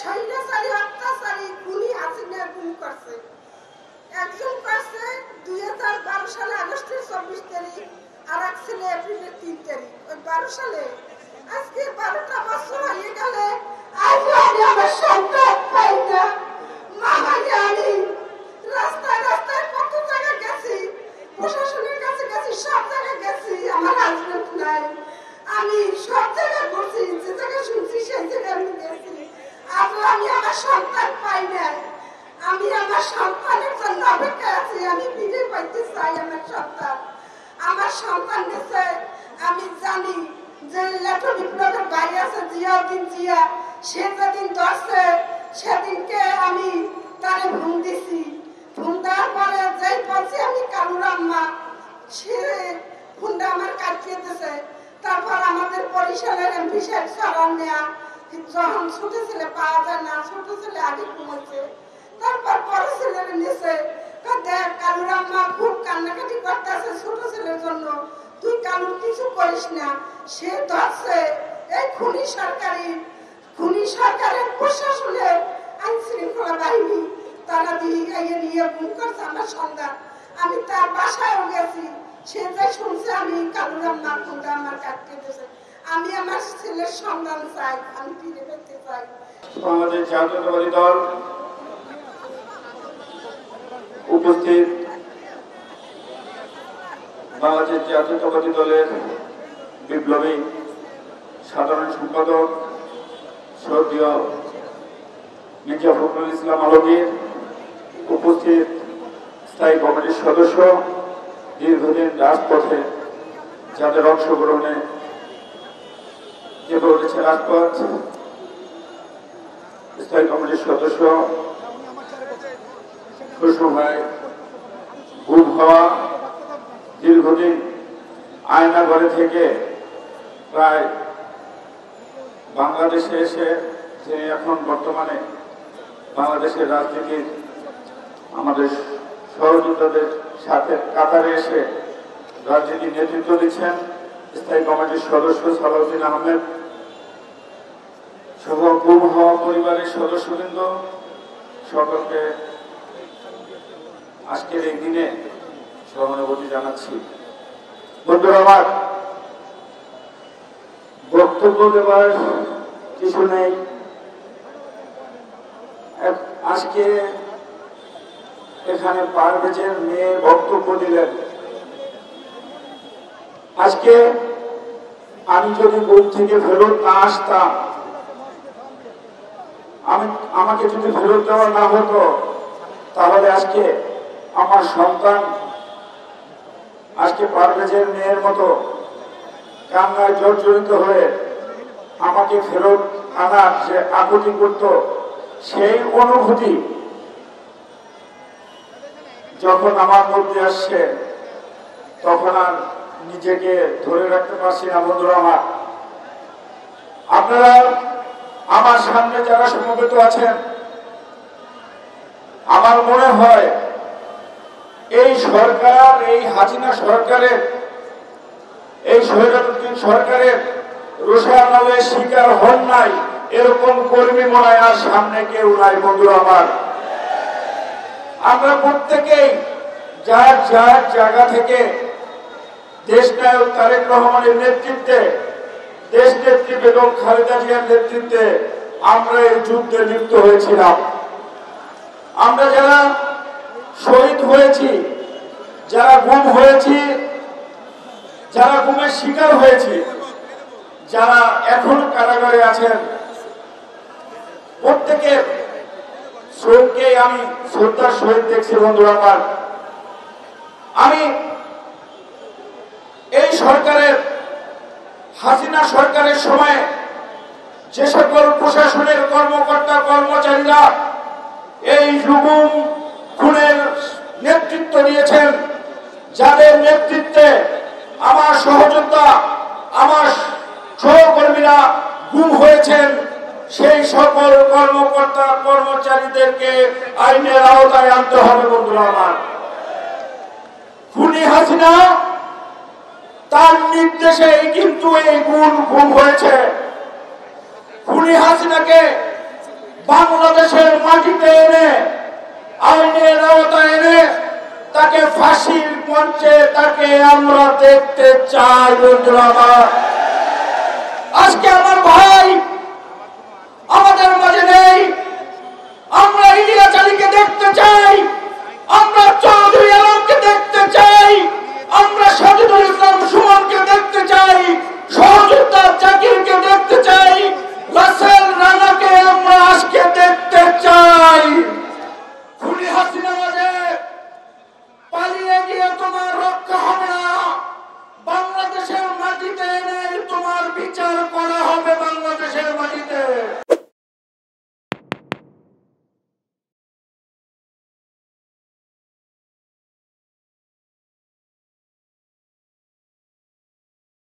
সৈন্যচারী অত্যাচারী খুনি হাসিনা গুম করছে। একজন করছে 2012 সালে আগস্টের 24 তারিখ, আর এক ছেলে এপ্রিলের 3 তারিখ। ওই 12 সালে আজকে 12টা বছর হয়ে গেলে আজ আমি আমার সন্তান পাই না। মামাকে আমি রাস্তায় রাস্তায় কত জায়গায় গেছি, প্রশাসনের কাছে গেছি, সব জায়গায় গেছি, আমার হাজবেন্ড নাই। আমি সব জায়গায় ঘুরছি, যে জায়গায় শুনছি সেই জায়গায় আমি গেছি। আজও আমি আমার সন্তান পাই না। আমি আমার সন্তানের জন্য অপেক্ষায় আছি। আমি ফিরে পাইতে চাই আমার সন্তান। আমার সন্তান গেছে, আমি জানি যে লেটো বিপ্লবের বাইরে আছে জিয়াউদ্দিন জিয়া, সে যেদিন ধরছে সেদিনকে আমি তারে ঘুম দিছি। ঘুম দেওয়ার পরে যেই বলছি আমি কালুর আম্মা, সে ফোনটা আমার কাটিয়ে দিয়েছে। তারপর আমাদের বরিশালের এমপি সাহেব সরান নেয়া, যখন ছোট ছেলে পাওয়া যায় না, ছোট ছেলে আগে ঘুমাচ্ছে। তারপর বড় ছেলের নিচে দেখ কালুর আম্মা খুব কান্নাকাটি করতেছে ছোট ছেলের জন্য, তুই কালুর কিছু করিস না। সে ধরছে এই খুনি সরকারের প্রশাসনের আইন শৃঙ্খলা বাহিনী, তারা দিয়ে নিয়ে গুম করছে আমার সন্তান। আমি তার বাসায়ও গেছি, সে যে শুনছে আমি কালুর আম্মা ফোনটা আমার কাটতে দিয়েছে। আমি আমার ছেলের সন্তান চাই, আমি ফিরে পেতে চাই। বাংলাদেশ জাতীয়তাবাদী দল উপস্থিত, বাংলাদেশ জাতীয়তাবাদী দলের বিপ্লবী সাধারণ সম্পাদক সৌদিয় মির্জা ফখরুল ইসলাম আলমগীর, উপস্থিত স্থায়ী কমিটির সদস্য, দীর্ঘদিন রাজপথে যাদের অংশগ্রহণে চেপে উঠেছে রাজপথ, স্থায়ী কমিটির সদস্য খুশু ভাই, গুম হওয়া, দীর্ঘদিন আয়নাঘরে থেকে প্রায় বাংলাদেশে এসে যে এখন বর্তমানে বাংলাদেশের রাজনীতির আমাদের সহযোদ্ধাদের সাথে কাতারে এসে রাজনীতির নেতৃত্ব দিচ্ছেন স্থায়ী কমিটির সদস্য সালাউদ্দিন আহমেদ সহ গুম হওয়া পরিবারের সদস্যবৃন্দ, সকলকে আজকের এই দিনে সহানুভূতি জানাচ্ছি। বন্ধুরা আমার, বক্তব্য দেওয়ার কিছু নেই। আজকে এখানে পারভেজের মেয়ে বক্তব্য দিলেন। আজকে আমি যদি গুম থেকে ফেরত না আসতাম, আমাকে যদি ফেরত দেওয়া না হতো, তাহলে আজকে আমার সন্তান আজকে পারভেজের মেয়ের মতো কান্নায় জর্জরিত হয়ে আমাকে ফেরত আনার যে আকুতি করত, সেই অনুভূতি যখন আমার মধ্যে আসছে তখন আর নিজেকে ধরে রাখতে পারছি না। বন্ধুরা আমার, আপনারা আমার সামনে যারা সমবেত আছেন, আমার মনে হয় এই সরকার, এই হাসিনা সরকারের, এই শহীদুদ্দিন সরকারের রোষানলের শিকার হন নাই এরকম কর্মী মনে হয় আর সামনে কেউ নাই। বন্ধুরা আমার, আমরা প্রত্যেকেই যার যার জায়গা থেকে দেশনায়ক তারেক রহমানের নেতৃত্বে, দেশ নেত্রী বেগম খালেদা জিয়ার নেতৃত্বে আমরা এই যুদ্ধে লিপ্ত হয়েছিলাম। আমরা যারা শহীদ হয়েছি, যারা গুম হয়েছি, যারা গুমের শিকার হয়েছি, যারা এখনো কারাগারে আছেন, প্রত্যেকের শোককে আমি শ্রদ্ধার সহিত দেখছি। বন্ধুরা আমার, আমি এই সরকারের, হাসিনা সরকারের সময় যে সকল প্রশাসনের কর্মকর্তা কর্মচারীরা এই গুম খুনের নেতৃত্ব দিয়েছেন, যাদের নেতৃত্বে আমার সহযোদ্ধা, আমার সহকর্মীরা গুম হয়েছেন, সেই সকল কর্মকর্তা কর্মচারীদেরকে আইনের আওতায় আনতে হবে। বন্ধুরা আমার, খুনি হাসিনা তার নির্দেশেই কিন্তু এই গুম হয়েছে। খুনি হাসিনাকে বাংলাদেশের মাটিতে এনে আইনের আওতায় এনে তাকে ফাঁসির মঞ্চে তাকে আমরা দেখতে চাই। বন্ধুরা আমার, আজকে আমার ভাই আমাদের মাঝে নেই, আমরা ইলিয়াস আলীকে দেখতে চাই, আমরা চৌধুরী আলমকে দেখতে চাই, আমরা সাজিদুল ইসলাম সুমনকে দেখতে চাই, সহযোদ্ধা জাকিরকে দেখতে চাই, রাসেল রানাকে আমরা আজকে দেখতে চাই। খুনি হাসিনা মাঝে পালিয়ে গিয়ে তোমার রক্ষা হবে না, বাংলাদেশের মাটিতে এনে তোমার বিচার